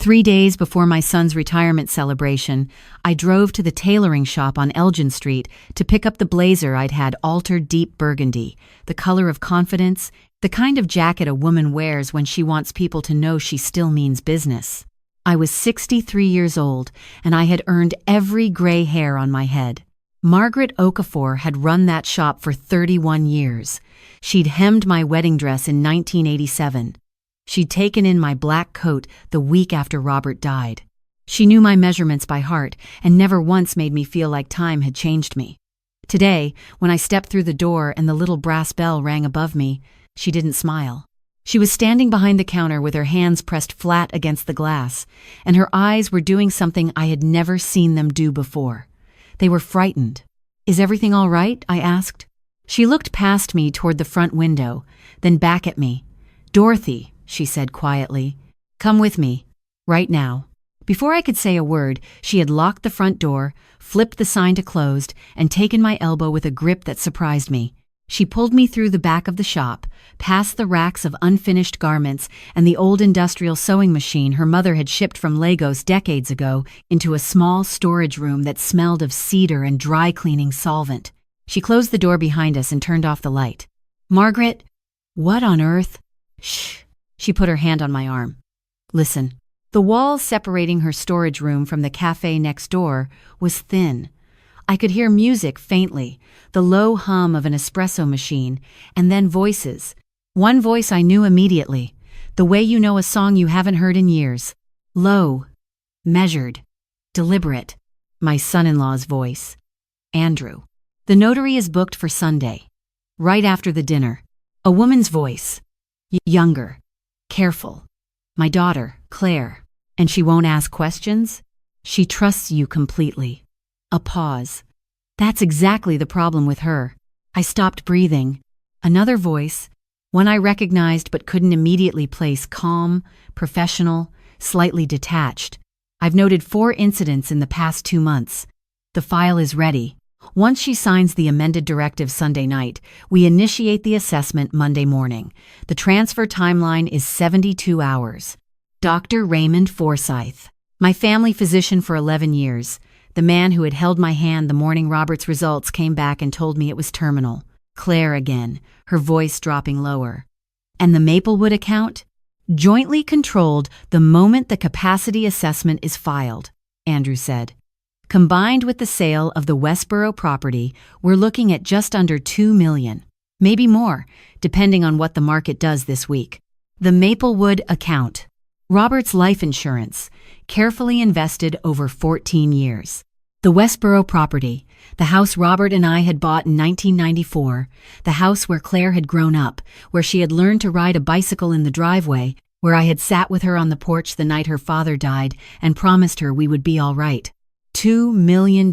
3 days before my son's retirement celebration, I drove to the tailoring shop on Elgin Street to pick up the blazer I'd had altered deep burgundy, the color of confidence, the kind of jacket a woman wears when she wants people to know she still means business. I was 63 years old, and I had earned every gray hair on my head. Margaret Okafor had run that shop for 31 years. She'd hemmed my wedding dress in 1987. She'd taken in my black coat the week after Robert died. She knew my measurements by heart and never once made me feel like time had changed me. Today, when I stepped through the door and the little brass bell rang above me, she didn't smile. She was standing behind the counter with her hands pressed flat against the glass, and her eyes were doing something I had never seen them do before. They were frightened. "Is everything all right?" I asked. She looked past me toward the front window, then back at me. "Dorothy," she said quietly, "come with me, right now." Before I could say a word, she had locked the front door, flipped the sign to closed, and taken my elbow with a grip that surprised me. She pulled me through the back of the shop, past the racks of unfinished garments and the old industrial sewing machine her mother had shipped from Lagos decades ago, into a small storage room that smelled of cedar and dry cleaning solvent. She closed the door behind us and turned off the light. "Margaret, what on earth?" "Shh." She put her hand on my arm. "Listen." The wall separating her storage room from the cafe next door was thin. I could hear music faintly, the low hum of an espresso machine, and then voices. One voice I knew immediately, the way you know a song you haven't heard in years. Low, measured, deliberate. My son-in-law's voice. "Andrew, the notary is booked for Sunday, right after the dinner." A woman's voice. Younger. Careful. "My daughter, Claire. And she won't ask questions? She trusts you completely." A pause. That's exactly the problem with her. I stopped breathing. Another voice, one I recognized but couldn't immediately place, calm, professional, slightly detached. "I've noted 4 incidents in the past 2 months. The file is ready. Once she signs the amended directive Sunday night, we initiate the assessment Monday morning. The transfer timeline is 72 hours. Dr. Raymond Forsyth, my family physician for 11 years, the man who had held my hand the morning Robert's results came back and told me it was terminal. Claire again, her voice dropping lower. "And the Maplewood account? Jointly controlled the moment the capacity assessment is filed," Andrew said. "Combined with the sale of the Westboro property, we're looking at just under $2 million. Maybe more, depending on what the market does this week." The Maplewood account. Robert's life insurance, carefully invested over 14 years. The Westboro property, the house Robert and I had bought in 1994, the house where Claire had grown up, where she had learned to ride a bicycle in the driveway, where I had sat with her on the porch the night her father died and promised her we would be all right. $2 million.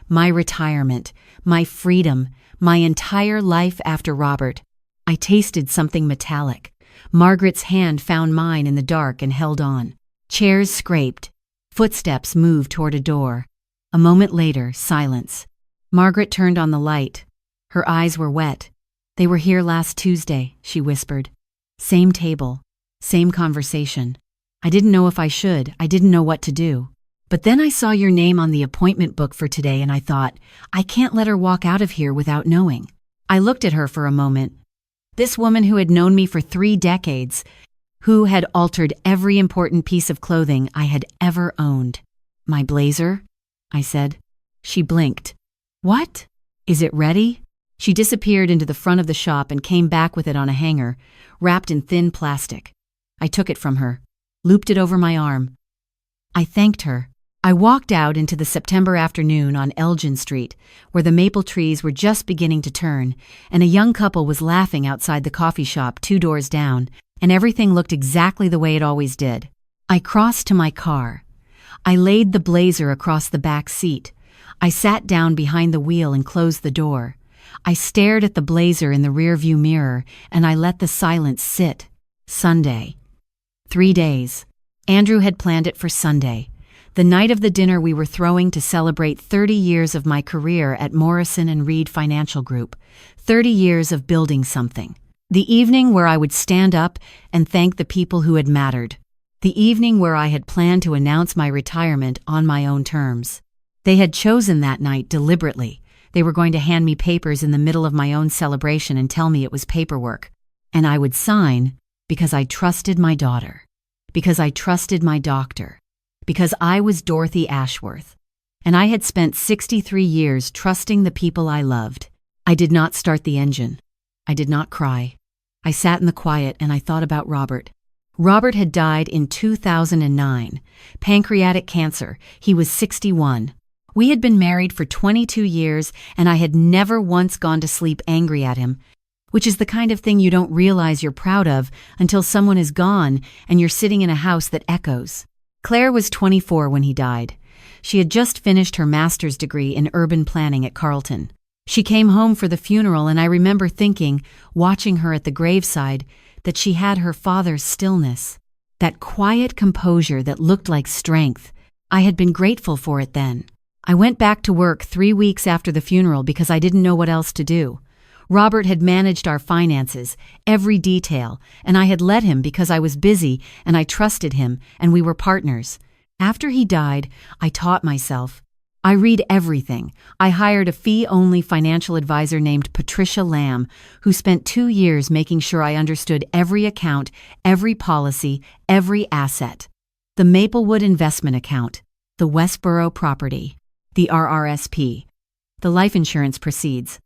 My retirement, my freedom, my entire life after Robert. I tasted something metallic. Margaret's hand found mine in the dark and held on. Chairs scraped. Footsteps moved toward a door. A moment later, silence. Margaret turned on the light. Her eyes were wet. "They were here last Tuesday," she whispered. "Same table. Same conversation. I didn't know if I should. I didn't know what to do. But then I saw your name on the appointment book for today and I thought, I can't let her walk out of here without knowing." I looked at her for a moment. This woman who had known me for 3 decades, who had altered every important piece of clothing I had ever owned. "My blazer?" I said. She blinked. "What? Is it ready?" She disappeared into the front of the shop and came back with it on a hanger, wrapped in thin plastic. I took it from her, looped it over my arm. I thanked her. I walked out into the September afternoon on Elgin Street, where the maple trees were just beginning to turn, and a young couple was laughing outside the coffee shop 2 doors down, and everything looked exactly the way it always did. I crossed to my car. I laid the blazer across the back seat. I sat down behind the wheel and closed the door. I stared at the blazer in the rearview mirror, and I let the silence sit. Sunday. 3 days. Andrew had planned it for Sunday, the night of the dinner we were throwing to celebrate 30 years of my career at Morrison & Reed Financial Group, 30 years of building something. The evening where I would stand up and thank the people who had mattered. the evening where I had planned to announce my retirement on my own terms. They had chosen that night deliberately. They were going to hand me papers in the middle of my own celebration and tell me it was paperwork. And I would sign because I trusted my daughter, because I trusted my doctor, because I was Dorothy Ashworth. And I had spent 63 years trusting the people I loved. I did not start the engine. I did not cry. I sat in the quiet and I thought about Robert. Robert had died in 2009. Pancreatic cancer. He was 61. We had been married for 22 years and I had never once gone to sleep angry at him, which is the kind of thing you don't realize you're proud of until someone is gone and you're sitting in a house that echoes. Claire was 24 when he died. She had just finished her master's degree in urban planning at Carleton. She came home for the funeral and I remember thinking, watching her at the graveside, that she had her father's stillness, that quiet composure that looked like strength. I had been grateful for it then. I went back to work 3 weeks after the funeral because I didn't know what else to do. Robert had managed our finances, every detail, and I had let him because I was busy and I trusted him and we were partners. After he died, I taught myself. I read everything. I hired a fee-only financial advisor named Patricia Lamb, who spent 2 years making sure I understood every account, every policy, every asset. The Maplewood investment account, the Westboro property, the RRSP, the life insurance proceeds.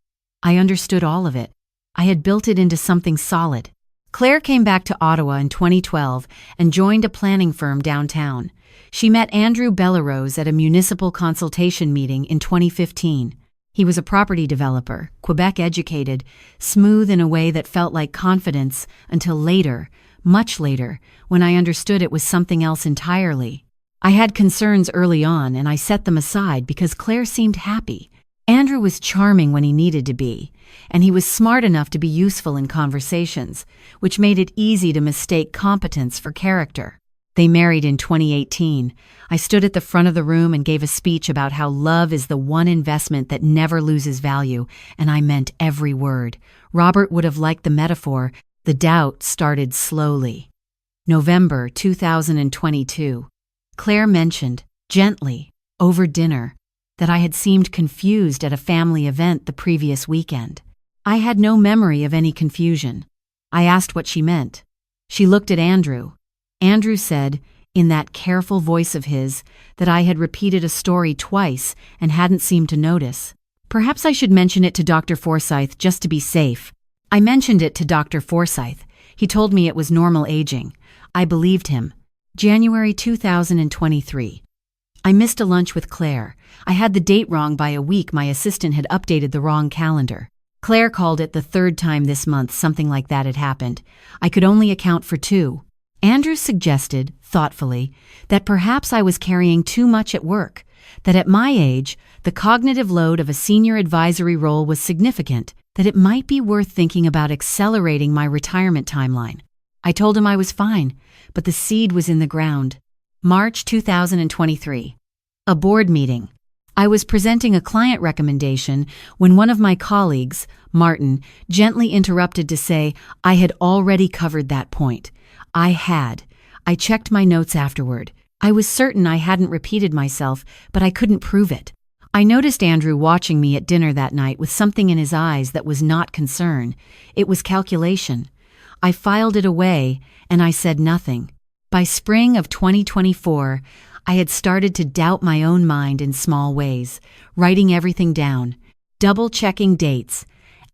I understood all of it. I had built it into something solid. Claire came back to Ottawa in 2012 and joined a planning firm downtown. She met Andrew Bellerose at a municipal consultation meeting in 2015. He was a property developer, Quebec educated, smooth in a way that felt like confidence until later, much later, when I understood it was something else entirely. I had concerns early on and I set them aside because Claire seemed happy. Andrew was charming when he needed to be, and he was smart enough to be useful in conversations, which made it easy to mistake competence for character. They married in 2018. I stood at the front of the room and gave a speech about how love is the one investment that never loses value, and I meant every word. Robert would have liked the metaphor. The doubt started slowly. November 2022. Claire mentioned, gently, over dinner, that I had seemed confused at a family event the previous weekend. I had no memory of any confusion. I asked what she meant. She looked at Andrew. Andrew said, in that careful voice of his, that I had repeated a story twice and hadn't seemed to notice. Perhaps I should mention it to Dr. Forsyth just to be safe. I mentioned it to Dr. Forsyth. He told me it was normal aging. I believed him. January 2023. I missed a lunch with Claire. I had the date wrong by a week. My assistant had updated the wrong calendar. Claire called it the 3rd time this month something like that had happened. I could only account for 2. Andrew suggested, thoughtfully, that perhaps I was carrying too much at work, that at my age, the cognitive load of a senior advisory role was significant, that it might be worth thinking about accelerating my retirement timeline. I told him I was fine, but the seed was in the ground. March 2023. A board meeting. I was presenting a client recommendation when one of my colleagues, Martin, gently interrupted to say I had already covered that point. I had. I checked my notes afterward. I was certain I hadn't repeated myself, but I couldn't prove it. I noticed Andrew watching me at dinner that night with something in his eyes that was not concern. It was calculation. I filed it away, and I said nothing. By spring of 2024, I had started to doubt my own mind in small ways, writing everything down, double-checking dates,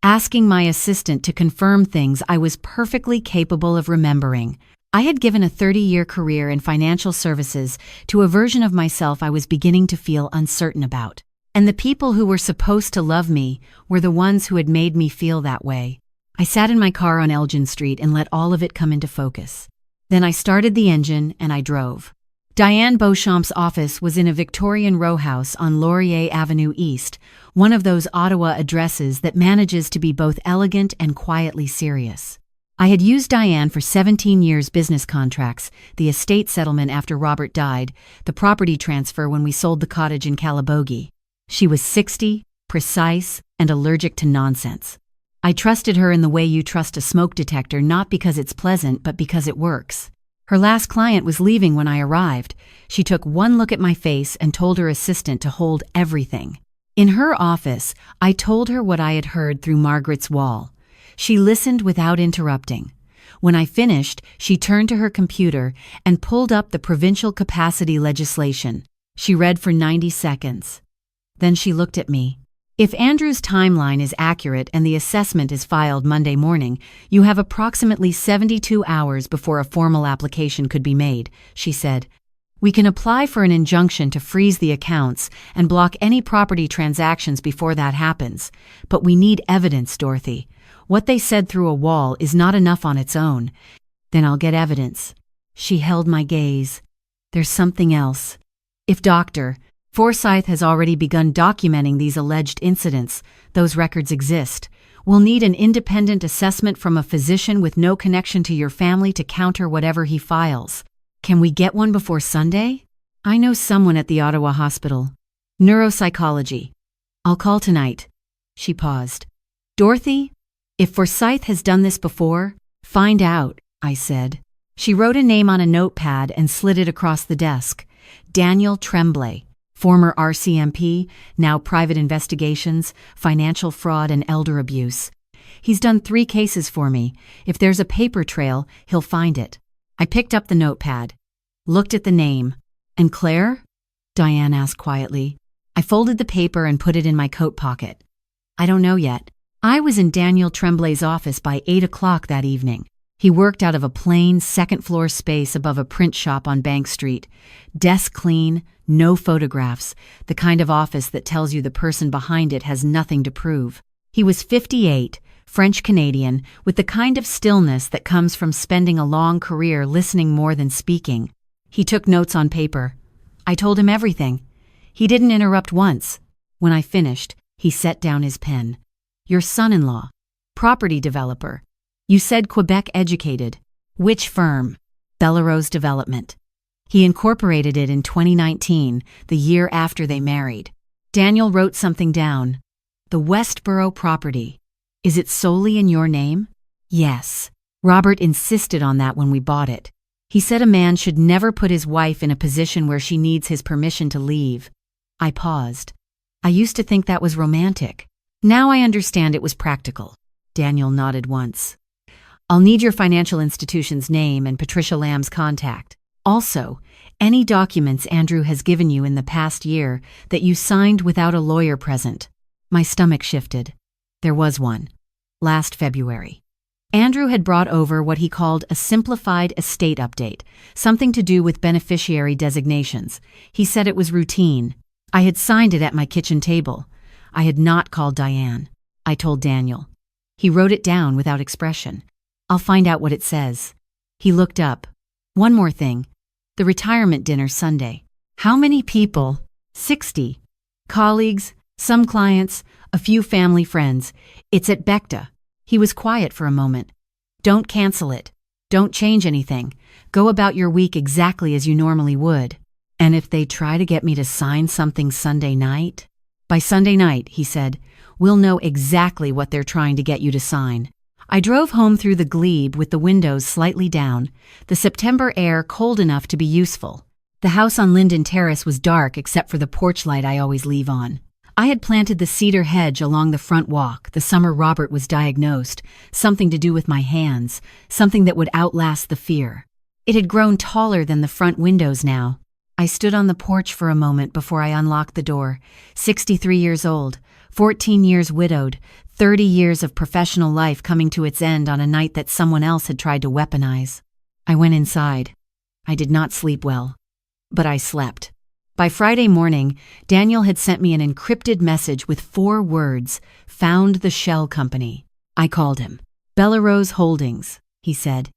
asking my assistant to confirm things I was perfectly capable of remembering. I had given a 30-year career in financial services to a version of myself I was beginning to feel uncertain about. And the people who were supposed to love me were the ones who had made me feel that way. I sat in my car on Elgin Street and let all of it come into focus. Then I started the engine and I drove. Diane Beauchamp's office was in a Victorian row house on Laurier Avenue East, one of those Ottawa addresses that manages to be both elegant and quietly serious. I had used Diane for 17 years business contracts, the estate settlement after Robert died, the property transfer when we sold the cottage in Calabogie. She was 60, precise, and allergic to nonsense. I trusted her in the way you trust a smoke detector, not because it's pleasant, but because it works. Her last client was leaving when I arrived. She took one look at my face and told her assistant to hold everything. In her office, I told her what I had heard through Margaret's wall. She listened without interrupting. When I finished, she turned to her computer and pulled up the provincial capacity legislation. She read for 90 seconds. Then she looked at me. If Andrew's timeline is accurate and the assessment is filed Monday morning, you have approximately 72 hours before a formal application could be made, she said. We can apply for an injunction to freeze the accounts and block any property transactions before that happens. But we need evidence, Dorothy. What they said through a wall is not enough on its own. Then I'll get evidence. She held my gaze. There's something else. If Dr. Forsyth has already begun documenting these alleged incidents, those records exist. We'll need an independent assessment from a physician with no connection to your family to counter whatever he files. Can we get one before Sunday? I know someone at the Ottawa hospital. Neuropsychology. I'll call tonight. She paused. Dorothy, if Forsyth has done this before, find out, I said. She wrote a name on a notepad and slid it across the desk. Daniel Tremblay, former RCMP, now private investigations, financial fraud and elder abuse. He's done 3 cases for me. If there's a paper trail, he'll find it. I picked up the notepad, looked at the name. And Claire? Diane asked quietly. I folded the paper and put it in my coat pocket. I don't know yet. I was in Daniel Tremblay's office by 8 o'clock that evening. He worked out of a plain second-floor space above a print shop on Bank Street. Desk clean, no photographs, the kind of office that tells you the person behind it has nothing to prove. He was 58, French-Canadian, with the kind of stillness that comes from spending a long career listening more than speaking. He took notes on paper. I told him everything. He didn't interrupt once. When I finished, he set down his pen. Your son-in-law, property developer. You said Quebec educated. Which firm? Bellerose Development. He incorporated it in 2019, the year after they married. Daniel wrote something down. The Westboro property. Is it solely in your name? Yes. Robert insisted on that when we bought it. He said a man should never put his wife in a position where she needs his permission to leave. I paused. I used to think that was romantic. Now I understand it was practical. Daniel nodded once. I'll need your financial institution's name and Patricia Lamb's contact. Also, any documents Andrew has given you in the past year that you signed without a lawyer present. My stomach shifted. There was one. Last February. Andrew had brought over what he called a simplified estate update, something to do with beneficiary designations. He said it was routine. I had signed it at my kitchen table. I had not called Diane. I told Daniel. He wrote it down without expression. I'll find out what it says. He looked up. One more thing. The retirement dinner Sunday. How many people? 60. Colleagues, some clients, a few family friends. It's at Becta. He was quiet for a moment. Don't cancel it. Don't change anything. Go about your week exactly as you normally would. And if they try to get me to sign something Sunday night? By Sunday night, he said, we'll know exactly what they're trying to get you to sign. I drove home through the glebe with the windows slightly down, the September air cold enough to be useful. The house on Linden Terrace was dark except for the porch light I always leave on. I had planted the cedar hedge along the front walk the summer Robert was diagnosed, something to do with my hands, something that would outlast the fear. It had grown taller than the front windows now. I stood on the porch for a moment before I unlocked the door. 63 years old, 14 years widowed, 30 years of professional life coming to its end on a night that someone else had tried to weaponize. I went inside. I did not sleep well, but I slept. By Friday morning, Daniel had sent me an encrypted message with 4 words, found the shell company. I called him. Bellerose Holdings, he said.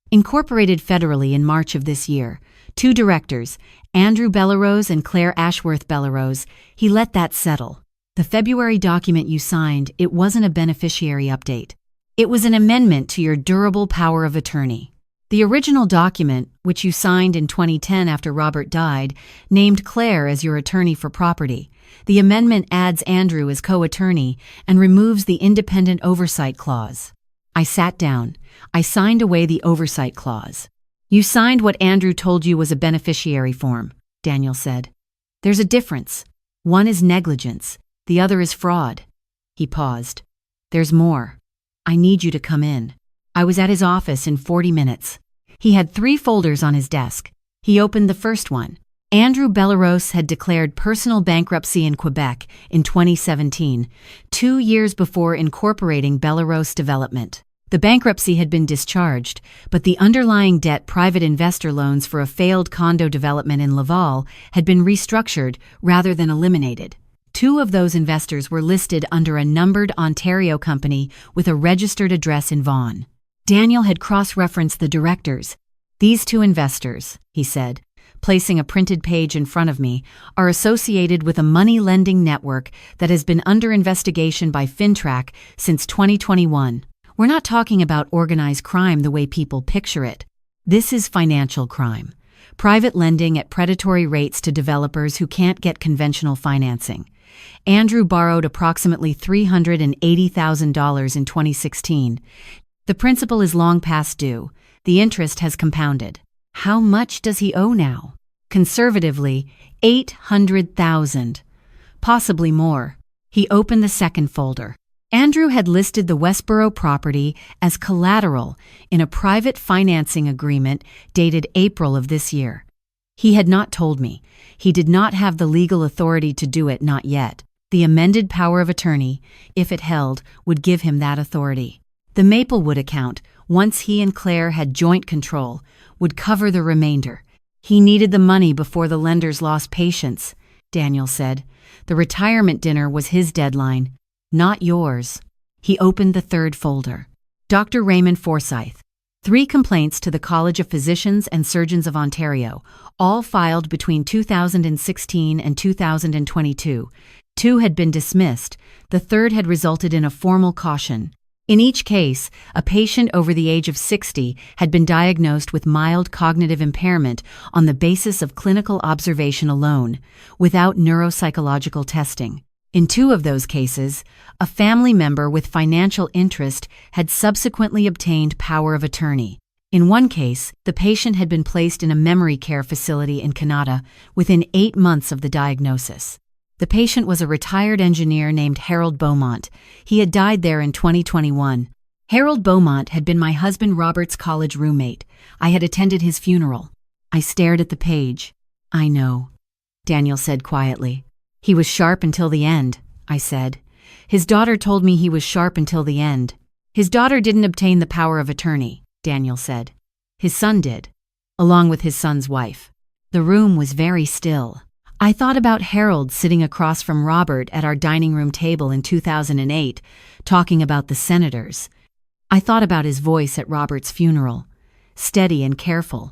Incorporated federally in March of this year. 2 directors, Andrew Bellerose and Claire Ashworth Bellerose. He let that settle. The February document you signed, it wasn't a beneficiary update. It was an amendment to your durable power of attorney. The original document, which you signed in 2010 after Robert died, named Claire as your attorney for property. The amendment adds Andrew as co-attorney and removes the independent oversight clause. I sat down. I signed away the oversight clause. You signed what Andrew told you was a beneficiary form, Daniel said. There's a difference. One is negligence, the other is fraud. He paused. There's more. I need you to come in. I was at his office in 40 minutes. He had 3 folders on his desk. He opened the first one. Andrew Bellerose had declared personal bankruptcy in Quebec in 2017, 2 years before incorporating Bellerose Development. The bankruptcy had been discharged, but the underlying debt, private investor loans for a failed condo development in Laval, had been restructured rather than eliminated. 2 of those investors were listed under a numbered Ontario company with a registered address in Vaughan. Daniel had cross-referenced the directors. These 2 investors, he said, placing a printed page in front of me, are associated with a money-lending network that has been under investigation by FinTrack since 2021. We're not talking about organized crime the way people picture it. This is financial crime. Private lending at predatory rates to developers who can't get conventional financing. Andrew borrowed approximately $380,000 in 2016. The principal is long past due. The interest has compounded. How much does he owe now? Conservatively, $800,000. Possibly more. He opened the second folder. Andrew had listed the Westboro property as collateral in a private financing agreement dated April of this year. He had not told me. He did not have the legal authority to do it, not yet. The amended power of attorney, if it held, would give him that authority. The Maplewood account, once he and Claire had joint control, would cover the remainder. He needed the money before the lenders lost patience, Daniel said. The retirement dinner was his deadline, not yours. He opened the third folder. Dr. Raymond Forsyth. 3 complaints to the College of Physicians and Surgeons of Ontario, all filed between 2016 and 2022. 2 had been dismissed. The third had resulted in a formal caution. In each case, a patient over the age of 60 had been diagnosed with mild cognitive impairment on the basis of clinical observation alone, without neuropsychological testing. In 2 of those cases, a family member with financial interest had subsequently obtained power of attorney. In one case, the patient had been placed in a memory care facility in Canada within 8 months of the diagnosis. The patient was a retired engineer named Harold Beaumont. He had died there in 2021. Harold Beaumont had been my husband Robert's college roommate. I had attended his funeral. I stared at the page. I know, Daniel said quietly. He was sharp until the end, I said. His daughter told me he was sharp until the end. His daughter didn't obtain the power of attorney, Daniel said. His son did, along with his son's wife. The room was very still. I thought about Harold sitting across from Robert at our dining room table in 2008, talking about the senators. I thought about his voice at Robert's funeral, steady and careful,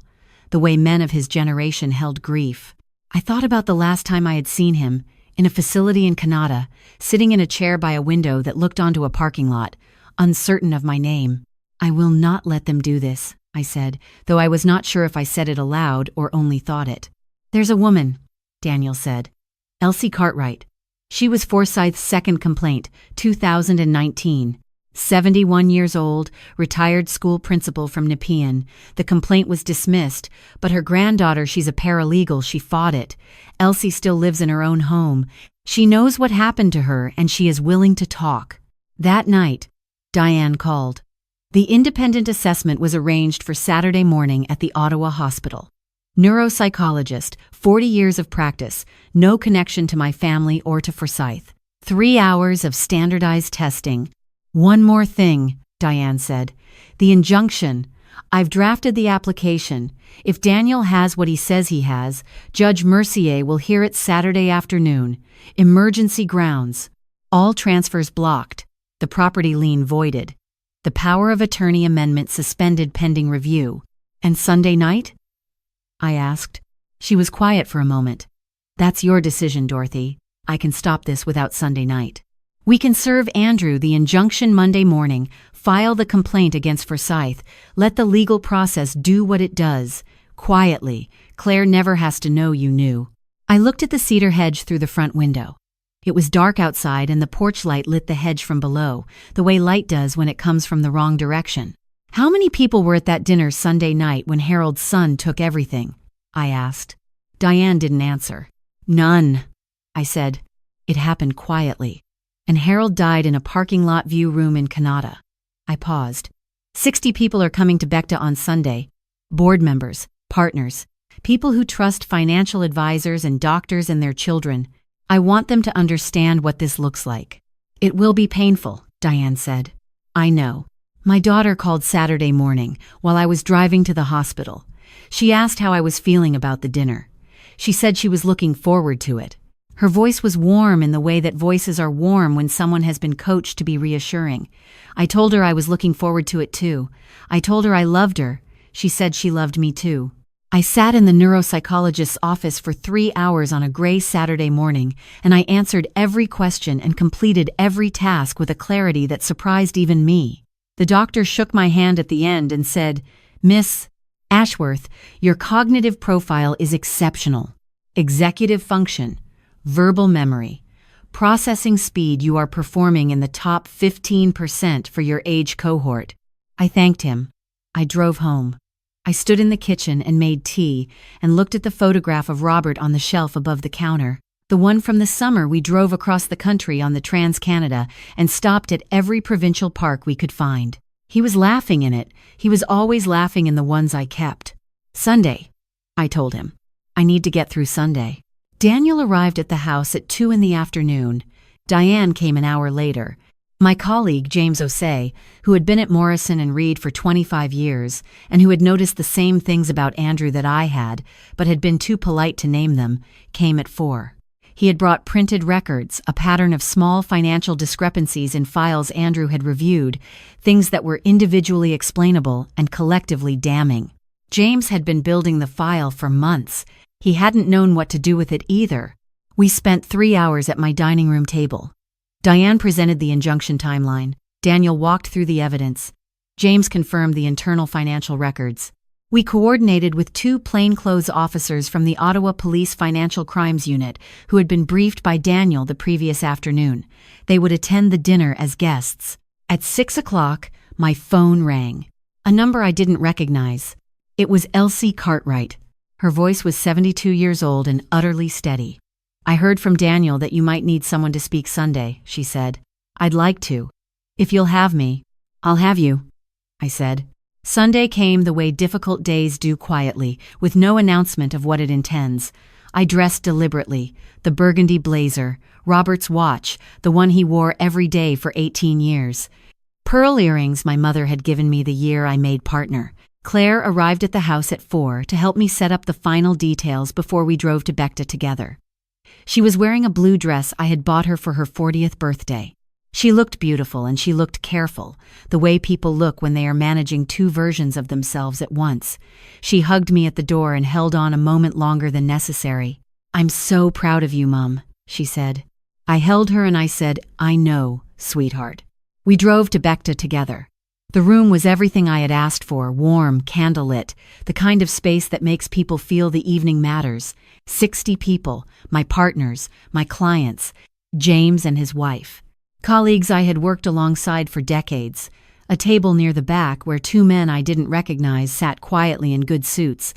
the way men of his generation held grief. I thought about the last time I had seen him, in a facility in Canada, sitting in a chair by a window that looked onto a parking lot, uncertain of my name. I will not let them do this, I said, though I was not sure if I said it aloud or only thought it. There's a woman, Daniel said. Elsie Cartwright. She was Forsyth's second complaint, 2019. 71 years old, retired school principal from Nepean. The complaint was dismissed, but her granddaughter, she's a paralegal, she fought it. Elsie still lives in her own home. She knows what happened to her, and she is willing to talk. That night, Diane called. The independent assessment was arranged for Saturday morning at the Ottawa Hospital. Neuropsychologist, 40 years of practice, no connection to my family or to Forsyth. 3 hours of standardized testing. One more thing, Diane said. The injunction. I've drafted the application. If Daniel has what he says he has, Judge Mercier will hear it Saturday afternoon. Emergency grounds. All transfers blocked. The property lien voided. The power of attorney amendment suspended pending review. And Sunday night? I asked. She was quiet for a moment. That's your decision, Dorothy. I can stop this without Sunday night. We can serve Andrew the injunction Monday morning, file the complaint against Forsyth, let the legal process do what it does. Quietly. Claire never has to know you knew. I looked at the cedar hedge through the front window. It was dark outside and the porch light lit the hedge from below, the way light does when it comes from the wrong direction. How many people were at that dinner Sunday night when Harold's son took everything? I asked. Diane didn't answer. None, I said. It happened quietly. And Harold died in a parking lot view room in Canada. I paused. 60 people are coming to Becta on Sunday. Board members, partners, people who trust financial advisors and doctors and their children. I want them to understand what this looks like. It will be painful, Diane said. I know. My daughter called Saturday morning while I was driving to the hospital. She asked how I was feeling about the dinner. She said she was looking forward to it. Her voice was warm in the way that voices are warm when someone has been coached to be reassuring. I told her I was looking forward to it too. I told her I loved her. She said she loved me too. I sat in the neuropsychologist's office for 3 hours on a gray Saturday morning, and I answered every question and completed every task with a clarity that surprised even me. The doctor shook my hand at the end and said, Miss Ashworth, your cognitive profile is exceptional. Executive function, verbal memory, processing speed, you are performing in the top 15% for your age cohort. I thanked him. I drove home. I stood in the kitchen and made tea and looked at the photograph of Robert on the shelf above the counter, the one from the summer we drove across the country on the Trans-Canada and stopped at every provincial park we could find. He was laughing in it. He was always laughing in the ones I kept. Sunday, I told him. I need to get through Sunday. Daniel arrived at the house at 2 in the afternoon. Diane came an hour later. My colleague, James Osei, who had been at Morrison and Reed for 25 years and who had noticed the same things about Andrew that I had, but had been too polite to name them, came at 4. He had brought printed records, a pattern of small financial discrepancies in files Andrew had reviewed, things that were individually explainable and collectively damning. James had been building the file for months. He hadn't known what to do with it either. We spent 3 hours at my dining room table. Diane presented the injunction timeline. Daniel walked through the evidence. James confirmed the internal financial records. We coordinated with 2 plainclothes officers from the Ottawa Police Financial Crimes Unit who had been briefed by Daniel the previous afternoon. They would attend the dinner as guests. At 6 o'clock, my phone rang. A number I didn't recognize. It was Elsie Cartwright. Her voice was 72 years old and utterly steady. I heard from Daniel that you might need someone to speak Sunday, she said. I'd like to. If you'll have me, I'll have you, I said. Sunday came the way difficult days do, quietly, with no announcement of what it intends. I dressed deliberately, the burgundy blazer, Robert's watch, the one he wore every day for 18 years. Pearl earrings my mother had given me the year I made partner. Claire arrived at the house at 4 to help me set up the final details before we drove to Becta together. She was wearing a blue dress I had bought her for her 40th birthday. She looked beautiful and she looked careful, the way people look when they are managing 2 versions of themselves at once. She hugged me at the door and held on a moment longer than necessary. I'm so proud of you, Mum, she said. I held her and I said, I know, sweetheart. We drove to Becta together. The room was everything I had asked for, warm, candlelit, the kind of space that makes people feel the evening matters. 60 people, my partners, my clients, James and his wife. Colleagues I had worked alongside for decades. A table near the back where 2 men I didn't recognize sat quietly in good suits.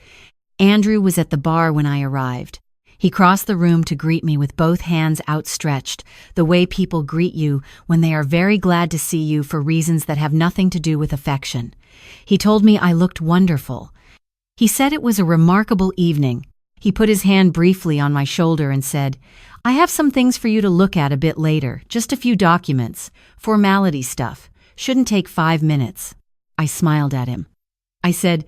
Andrew was at the bar when I arrived. He crossed the room to greet me with both hands outstretched, the way people greet you when they are very glad to see you for reasons that have nothing to do with affection. He told me I looked wonderful. He said it was a remarkable evening. He put his hand briefly on my shoulder and said, I have some things for you to look at a bit later, just a few documents, formality stuff. Shouldn't take 5 minutes. I smiled at him. I said,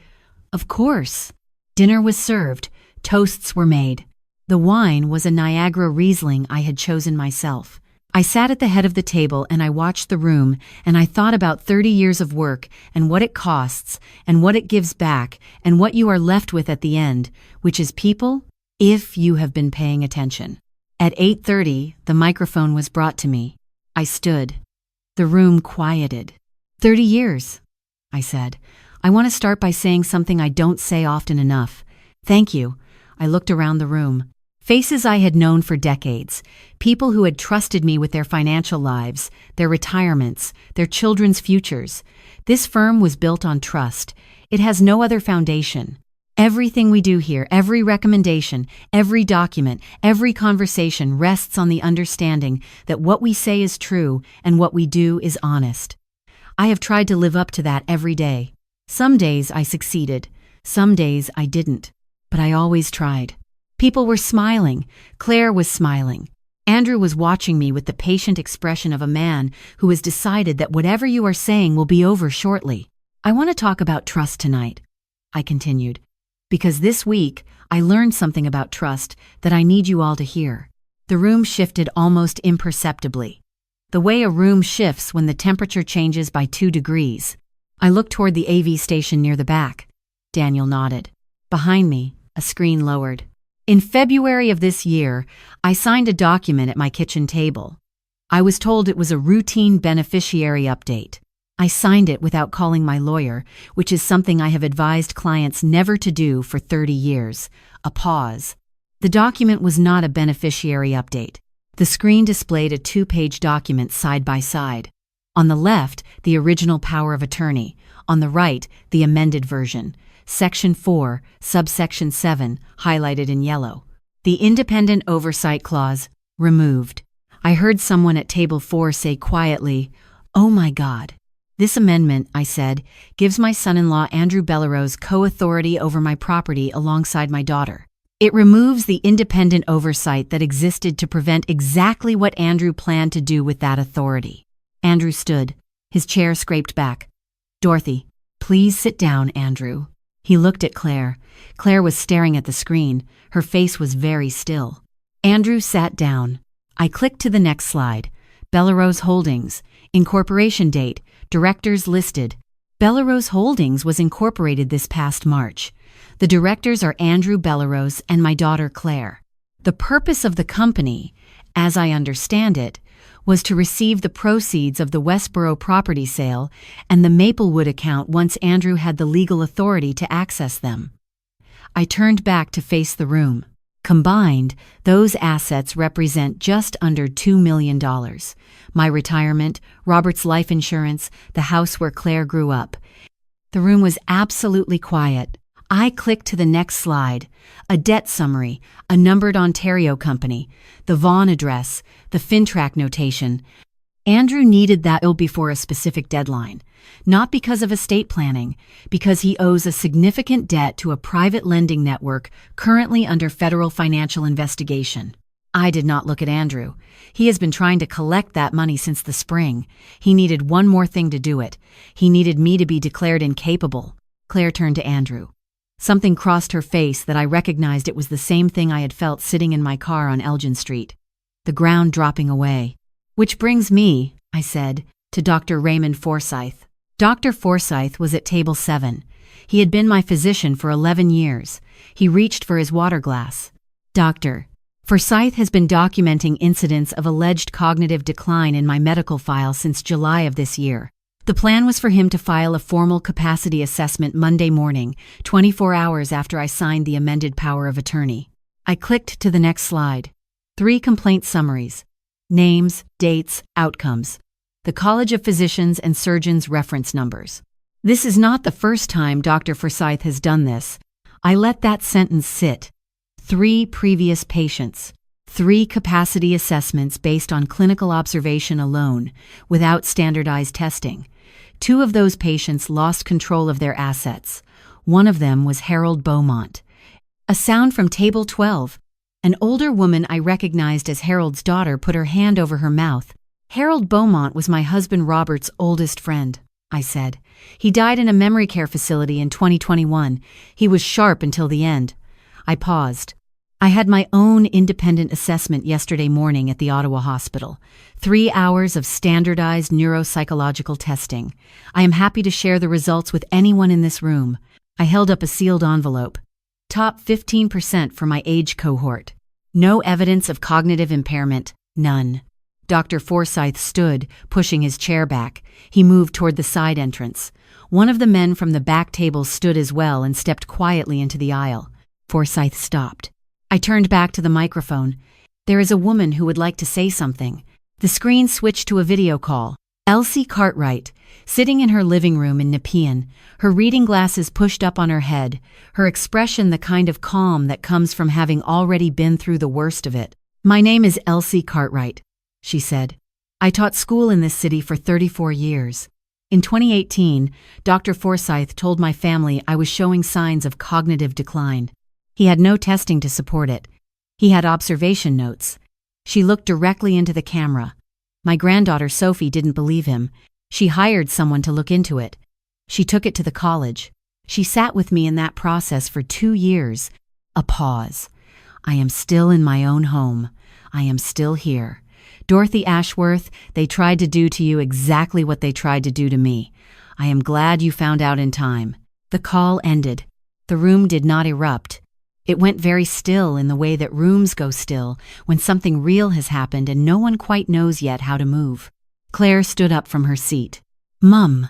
Of course. Dinner was served. Toasts were made. The wine was a Niagara Riesling I had chosen myself. I sat at the head of the table and I watched the room and I thought about 30 years of work and what it costs and what it gives back and what you are left with at the end, which is people, if you have been paying attention. At 8:30, the microphone was brought to me. I stood. The room quieted. 30 years, I said. I want to start by saying something I don't say often enough. Thank you. I looked around the room. Faces I had known for decades, people who had trusted me with their financial lives, their retirements, their children's futures. This firm was built on trust. It has no other foundation. Everything we do here, every recommendation, every document, every conversation rests on the understanding that what we say is true and what we do is honest. I have tried to live up to that every day. Some days I succeeded, some days I didn't, but I always tried. People were smiling. Claire was smiling. Andrew was watching me with the patient expression of a man who has decided that whatever you are saying will be over shortly. I want to talk about trust tonight, I continued, because this week I learned something about trust that I need you all to hear. The room shifted almost imperceptibly. The way a room shifts when the temperature changes by 2 degrees. I looked toward the AV station near the back. Daniel nodded. Behind me, a screen lowered. In February of this year, I signed a document at my kitchen table. I was told it was a routine beneficiary update. I signed it without calling my lawyer, which is something I have advised clients never to do for 30 years. A pause. The document was not a beneficiary update. The screen displayed a 2-page document side by side. On the left, the original power of attorney. On the right, the amended version. Section 4, subsection 7, highlighted in yellow. The independent oversight clause, removed. I heard someone at table 4 say quietly, "Oh my God." This amendment, I said, gives my son-in-law Andrew Bellerose co-authority over my property alongside my daughter. It removes the independent oversight that existed to prevent exactly what Andrew planned to do with that authority. Andrew stood. His chair scraped back. "Dorothy, please sit down, Andrew." He looked at Claire. Claire was staring at the screen. Her face was very still. Andrew sat down. I clicked to the next slide. Bellerose Holdings. Incorporation date. Directors listed. Bellerose Holdings was incorporated this past March. The directors are Andrew Bellerose and my daughter Claire. The purpose of the company, as I understand it, was to receive the proceeds of the Westboro property sale and the Maplewood account once Andrew had the legal authority to access them. I turned back to face the room. Combined, those assets represent just under $2 million. My retirement, Robert's life insurance, the house where Claire grew up. The room was absolutely quiet. I clicked to the next slide. A debt summary, a numbered Ontario company, the Vaughan address, the FinTrack notation. Andrew needed that before a specific deadline, not because of estate planning, because he owes a significant debt to a private lending network currently under federal financial investigation. I did not look at Andrew. He has been trying to collect that money since the spring. He needed one more thing to do it. He needed me to be declared incapable. Claire turned to Andrew. Something crossed her face that I recognized it was the same thing I had felt sitting in my car on Elgin Street. The ground dropping away. "Which brings me," I said, "to Dr. Raymond Forsyth." Dr. Forsyth was at table 7. He had been my physician for 11 years. He reached for his water glass. "Dr. Forsyth has been documenting incidents of alleged cognitive decline in my medical file since July of this year. The plan was for him to file a formal capacity assessment Monday morning, 24 hours after I signed the amended power of attorney." I clicked to the next slide. 3 complaint summaries. Names, dates, outcomes. The College of Physicians and Surgeons reference numbers. This is not the first time Dr. Forsyth has done this. I let that sentence sit. 3 previous patients. 3 capacity assessments based on clinical observation alone, without standardized testing. 2 of those patients lost control of their assets. One of them was Harold Beaumont. A sound from table 12. An older woman I recognized as Harold's daughter put her hand over her mouth. "Harold Beaumont was my husband Robert's oldest friend," I said. "He died in a memory care facility in 2021. He was sharp until the end." I paused. I had my own independent assessment yesterday morning at the Ottawa hospital. 3 hours of standardized neuropsychological testing. I am happy to share the results with anyone in this room. I held up a sealed envelope. Top 15% for my age cohort. No evidence of cognitive impairment. None. Dr. Forsyth stood, pushing his chair back. He moved toward the side entrance. One of the men from the back table stood as well and stepped quietly into the aisle. Forsyth stopped. I turned back to the microphone. There is a woman who would like to say something. The screen switched to a video call. Elsie Cartwright, sitting in her living room in Nepean, her reading glasses pushed up on her head, her expression the kind of calm that comes from having already been through the worst of it. "My name is Elsie Cartwright," she said. "I taught school in this city for 34 years. In 2018, Dr. Forsyth told my family I was showing signs of cognitive decline. He had no testing to support it. He had observation notes." She looked directly into the camera. My granddaughter Sophie didn't believe him. She hired someone to look into it. She took it to the college. She sat with me in that process for 2 years. A pause. "I am still in my own home. I am still here. Dorothy Ashworth, they tried to do to you exactly what they tried to do to me. I am glad you found out in time." The call ended. The room did not erupt. It went very still in the way that rooms go still when something real has happened and no one quite knows yet how to move. Claire stood up from her seat. "Mum."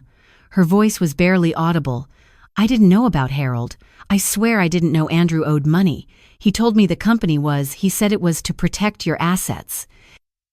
Her voice was barely audible. "I didn't know about Harold. I swear I didn't know Andrew owed money. He told me the company he said it was to protect your assets."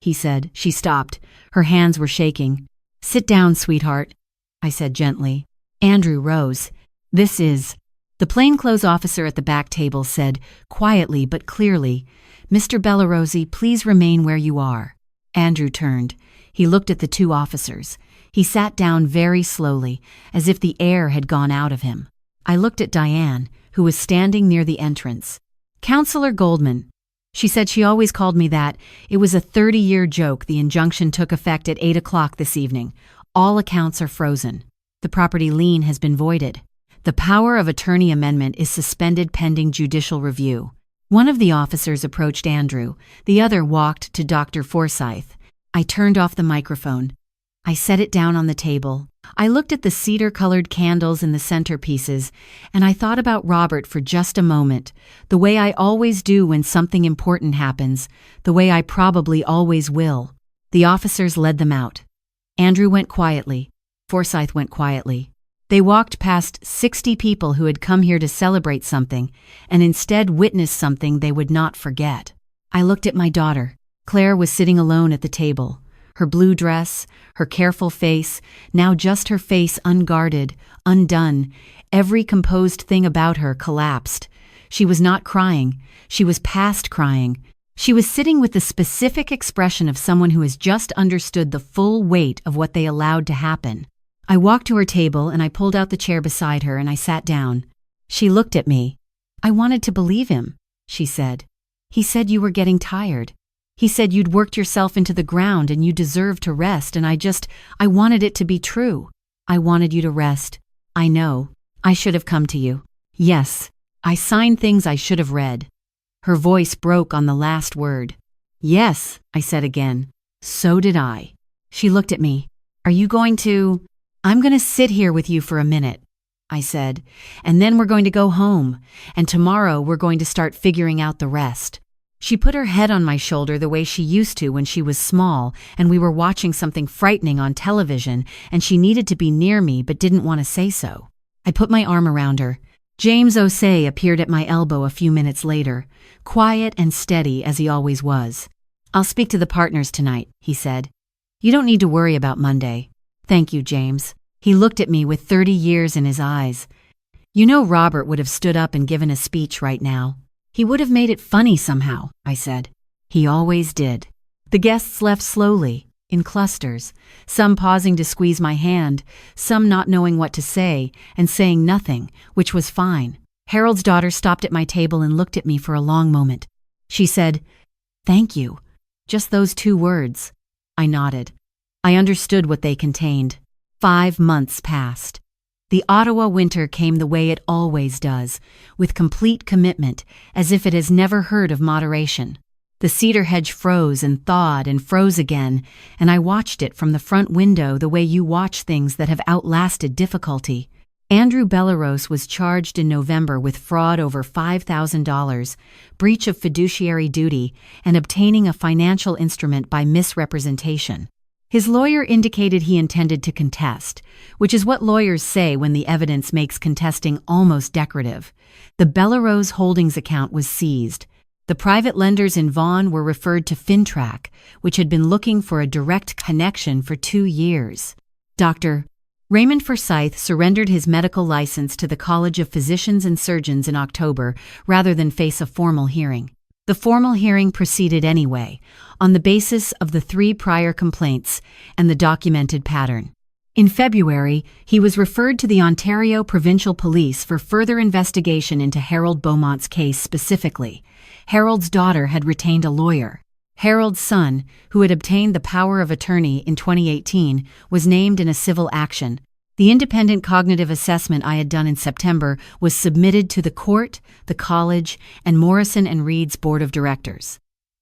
He said. She stopped. Her hands were shaking. "Sit down, sweetheart," I said gently. Andrew rose. "This is..." The plainclothes officer at the back table said, quietly but clearly, "Mr. Bellarosi, please remain where you are." Andrew turned. He looked at the 2 officers. He sat down very slowly, as if the air had gone out of him. I looked at Diane, who was standing near the entrance. "Counselor Goldman." She said she always called me that. It was a 30-year joke. The injunction took effect at 8 o'clock this evening. All accounts are frozen. The property lien has been voided. The power of attorney amendment is suspended pending judicial review. One of the officers approached Andrew. The other walked to Dr. Forsyth. I turned off the microphone. I set it down on the table. I looked at the cedar-colored candles in the centerpieces, and I thought about Robert for just a moment, the way I always do when something important happens, the way I probably always will. The officers led them out. Andrew went quietly. Forsyth went quietly. They walked past 60 people who had come here to celebrate something, and instead witnessed something they would not forget. I looked at my daughter. Claire was sitting alone at the table. Her blue dress, her careful face, now just her face unguarded, undone. Every composed thing about her collapsed. She was not crying. She was past crying. She was sitting with the specific expression of someone who has just understood the full weight of what they allowed to happen. I walked to her table and I pulled out the chair beside her and I sat down. She looked at me. "I wanted to believe him," she said. "He said you were getting tired. He said you'd worked yourself into the ground and you deserved to rest, and I wanted it to be true. I wanted you to rest. I know. I should have come to you. Yes, I signed things I should have read." Her voice broke on the last word. "Yes," I said again. "So did I." She looked at me. "Are you going to..." "I'm going to sit here with you for a minute," I said, "and then we're going to go home, and tomorrow we're going to start figuring out the rest." She put her head on my shoulder the way she used to when she was small and we were watching something frightening on television and she needed to be near me but didn't want to say so. I put my arm around her. James Osei appeared at my elbow a few minutes later, quiet and steady as he always was. "I'll speak to the partners tonight," he said. "You don't need to worry about Monday." "Thank you, James." He looked at me with 30 years in his eyes. "You know Robert would have stood up and given a speech right now. He would have made it funny somehow," I said. "He always did." The guests left slowly, in clusters, some pausing to squeeze my hand, some not knowing what to say, and saying nothing, which was fine. Harold's daughter stopped at my table and looked at me for a long moment. She said, "Thank you." Just those 2 words. I nodded. I understood what they contained. 5 months passed. The Ottawa winter came the way it always does, with complete commitment, as if it has never heard of moderation. The cedar hedge froze and thawed and froze again, and I watched it from the front window the way you watch things that have outlasted difficulty. Andrew Bellaros was charged in November with fraud over $5,000, breach of fiduciary duty, and obtaining a financial instrument by misrepresentation. His lawyer indicated he intended to contest, which is what lawyers say when the evidence makes contesting almost decorative. The Bellaros Holdings account was seized. The private lenders in Vaughan were referred to FinTrack, which had been looking for a direct connection for 2 years. Dr. Raymond Forsyth surrendered his medical license to the College of Physicians and Surgeons in October rather than face a formal hearing. The formal hearing proceeded anyway, on the basis of the 3 prior complaints and the documented pattern. In February, he was referred to the Ontario Provincial Police for further investigation into Harold Beaumont's case specifically. Harold's daughter had retained a lawyer. Harold's son, who had obtained the power of attorney in 2018, was named in a civil action. The independent cognitive assessment I had done in September was submitted to the court, the college, and Morrison & Reed's board of directors.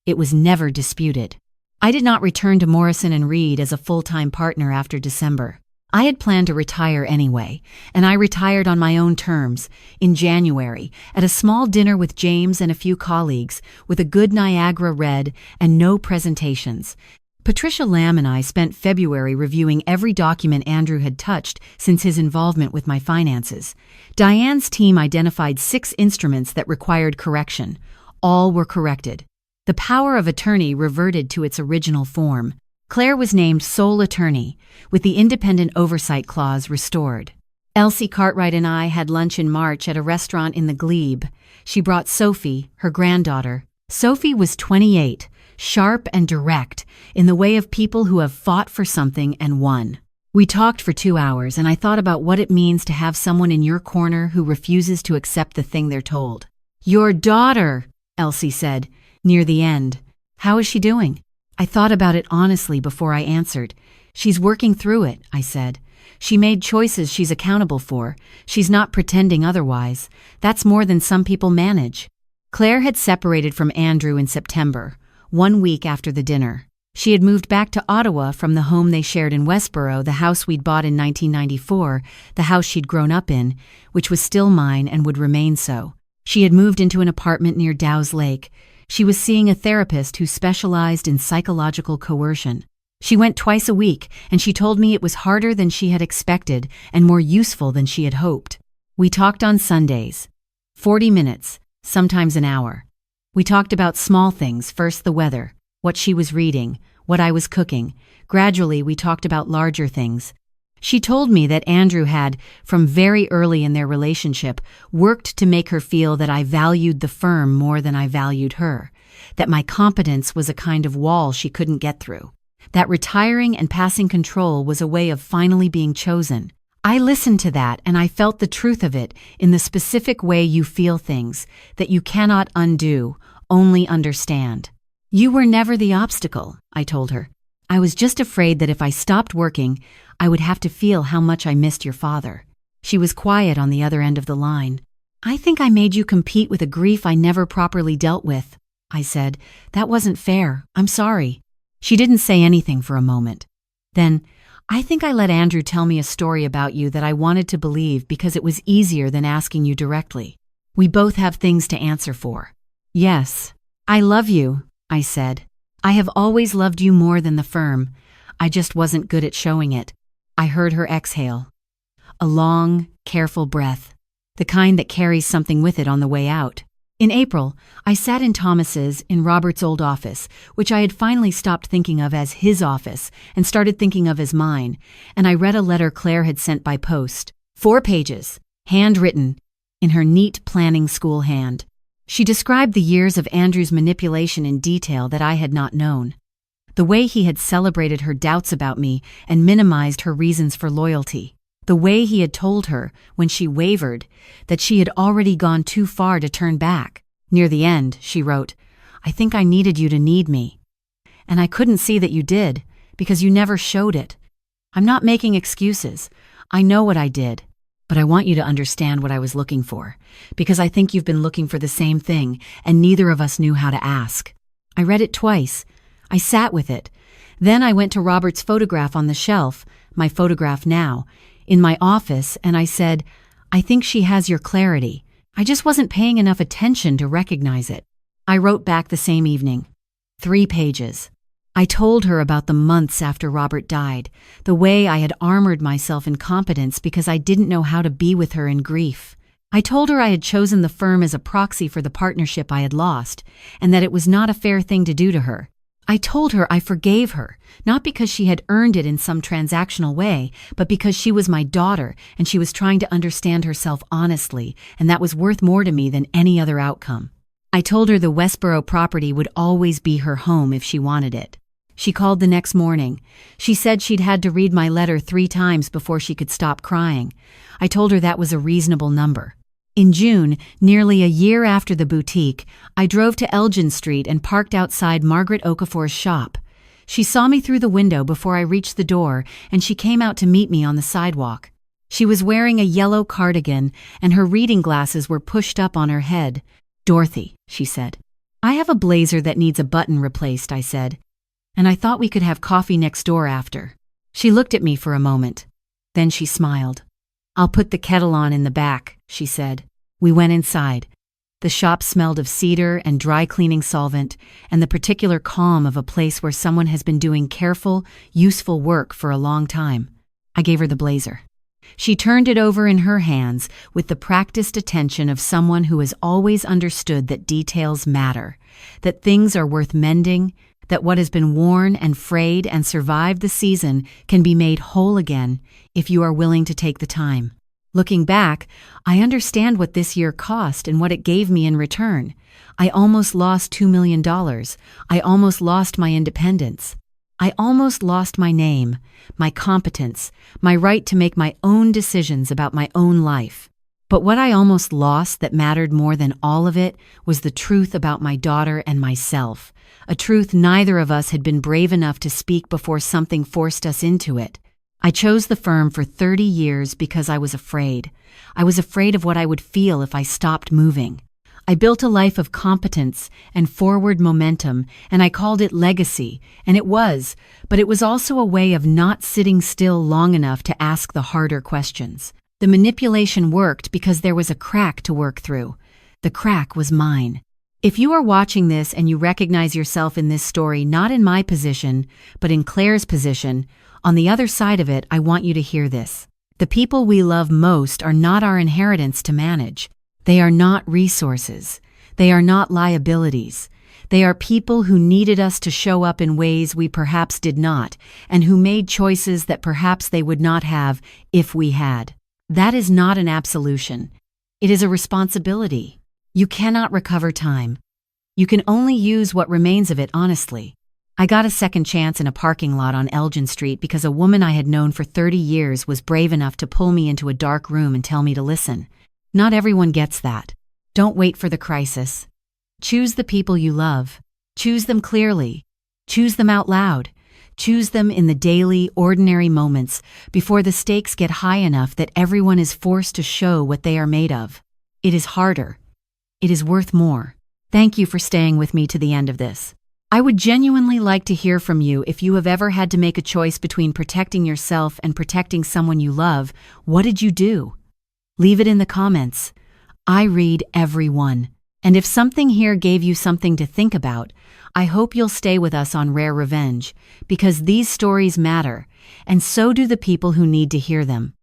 It was never disputed. I did not return to Morrison & Reed as a full-time partner after December. I had planned to retire anyway, and I retired on my own terms, in January, at a small dinner with James and a few colleagues, with a good Niagara Red and no presentations. Patricia Lamb and I spent February reviewing every document Andrew had touched since his involvement with my finances. Diane's team identified 6 instruments that required correction. All were corrected. The power of attorney reverted to its original form. Claire was named sole attorney, with the independent oversight clause restored. Elsie Cartwright and I had lunch in March at a restaurant in the Glebe. She brought Sophie, her granddaughter. Sophie was 28, sharp and direct, in the way of people who have fought for something and won. We talked for 2 hours, and I thought about what it means to have someone in your corner who refuses to accept the thing they're told. "Your daughter," Elsie said, near the end. "How is she doing?" I thought about it honestly before I answered. "She's working through it," I said. "She made choices she's accountable for. She's not pretending otherwise. That's more than some people manage." Claire had separated from Andrew in September, 1 week after the dinner. She had moved back to Ottawa from the home they shared in Westboro, the house we'd bought in 1994, the house she'd grown up in, which was still mine and would remain so. She had moved into an apartment near Dow's Lake. She was seeing a therapist who specialized in psychological coercion. She went twice a week, and she told me it was harder than she had expected and more useful than she had hoped. We talked on Sundays. 40 minutes, sometimes an hour. We talked about small things, first the weather, what she was reading, what I was cooking. Gradually, we talked about larger things. She told me that Andrew had, from very early in their relationship, worked to make her feel that I valued the firm more than I valued her, that my competence was a kind of wall she couldn't get through, that retiring and passing control was a way of finally being chosen. I listened to that, and I felt the truth of it in the specific way you feel things, that you cannot undo, only understand. "You were never the obstacle," I told her. "I was just afraid that if I stopped working, I would have to feel how much I missed your father." She was quiet on the other end of the line. "I think I made you compete with a grief I never properly dealt with," I said. "That wasn't fair. I'm sorry." She didn't say anything for a moment. Then, "I think I let Andrew tell me a story about you that I wanted to believe because it was easier than asking you directly. We both have things to answer for." "Yes. I love you," I said. "I have always loved you more than the firm. I just wasn't good at showing it." I heard her exhale. A long, careful breath, the kind that carries something with it on the way out. In April, I sat in Thomas's, in Robert's old office, which I had finally stopped thinking of as his office and started thinking of as mine, and I read a letter Claire had sent by post. 4 pages, handwritten, in her neat planning school hand. She described the years of Andrew's manipulation in detail that I had not known. The way he had celebrated her doubts about me and minimized her reasons for loyalty. The way he had told her, when she wavered, that she had already gone too far to turn back. Near the end, she wrote, "I think I needed you to need me. And I couldn't see that you did, because you never showed it. I'm not making excuses. I know what I did. But I want you to understand what I was looking for, because I think you've been looking for the same thing, and neither of us knew how to ask." I read it twice. I sat with it. Then I went to Robert's photograph on the shelf, my photograph now, in my office, and I said, "I think she has your clarity. I just wasn't paying enough attention to recognize it." I wrote back the same evening. 3 pages. I told her about the months after Robert died, the way I had armored myself in competence because I didn't know how to be with her in grief. I told her I had chosen the firm as a proxy for the partnership I had lost, and that it was not a fair thing to do to her. I told her I forgave her, not because she had earned it in some transactional way, but because she was my daughter and she was trying to understand herself honestly, and that was worth more to me than any other outcome. I told her the Westboro property would always be her home if she wanted it. She called the next morning. She said she'd had to read my letter 3 times before she could stop crying. I told her that was a reasonable number. In June, nearly a year after the boutique, I drove to Elgin Street and parked outside Margaret Okafor's shop. She saw me through the window before I reached the door, and she came out to meet me on the sidewalk. She was wearing a yellow cardigan, and her reading glasses were pushed up on her head. "Dorothy," she said. "I have a blazer that needs a button replaced," I said. "And I thought we could have coffee next door after." She looked at me for a moment. Then she smiled. "I'll put the kettle on in the back," she said. We went inside. The shop smelled of cedar and dry cleaning solvent, and the particular calm of a place where someone has been doing careful, useful work for a long time. I gave her the blazer. She turned it over in her hands with the practiced attention of someone who has always understood that details matter, that things are worth mending, that what has been worn and frayed and survived the season can be made whole again if you are willing to take the time. Looking back, I understand what this year cost and what it gave me in return. I almost lost $2 million. I almost lost my independence. I almost lost my name, my competence, my right to make my own decisions about my own life. But what I almost lost that mattered more than all of it was the truth about my daughter and myself, a truth neither of us had been brave enough to speak before something forced us into it. I chose the firm for 30 years because I was afraid. I was afraid of what I would feel if I stopped moving. I built a life of competence and forward momentum, and I called it legacy, and it was, but it was also a way of not sitting still long enough to ask the harder questions. The manipulation worked because there was a crack to work through. The crack was mine. If you are watching this and you recognize yourself in this story, not in my position, but in Claire's position, on the other side of it, I want you to hear this. The people we love most are not our inheritance to manage. They are not resources. They are not liabilities. They are people who needed us to show up in ways we perhaps did not, and who made choices that perhaps they would not have if we had. That is not an absolution. It is a responsibility. You cannot recover time. You can only use what remains of it honestly. I got a second chance in a parking lot on Elgin Street because a woman I had known for 30 years was brave enough to pull me into a dark room and tell me to listen. Not everyone gets that. Don't wait for the crisis. Choose the people you love. Choose them clearly. Choose them out loud. Choose them in the daily, ordinary moments before the stakes get high enough that everyone is forced to show what they are made of. It is harder. It is worth more. Thank you for staying with me to the end of this. I would genuinely like to hear from you if you have ever had to make a choice between protecting yourself and protecting someone you love. What did you do? Leave it in the comments. I read every one. And if something here gave you something to think about, I hope you'll stay with us on Rare Revenge, because these stories matter, and so do the people who need to hear them.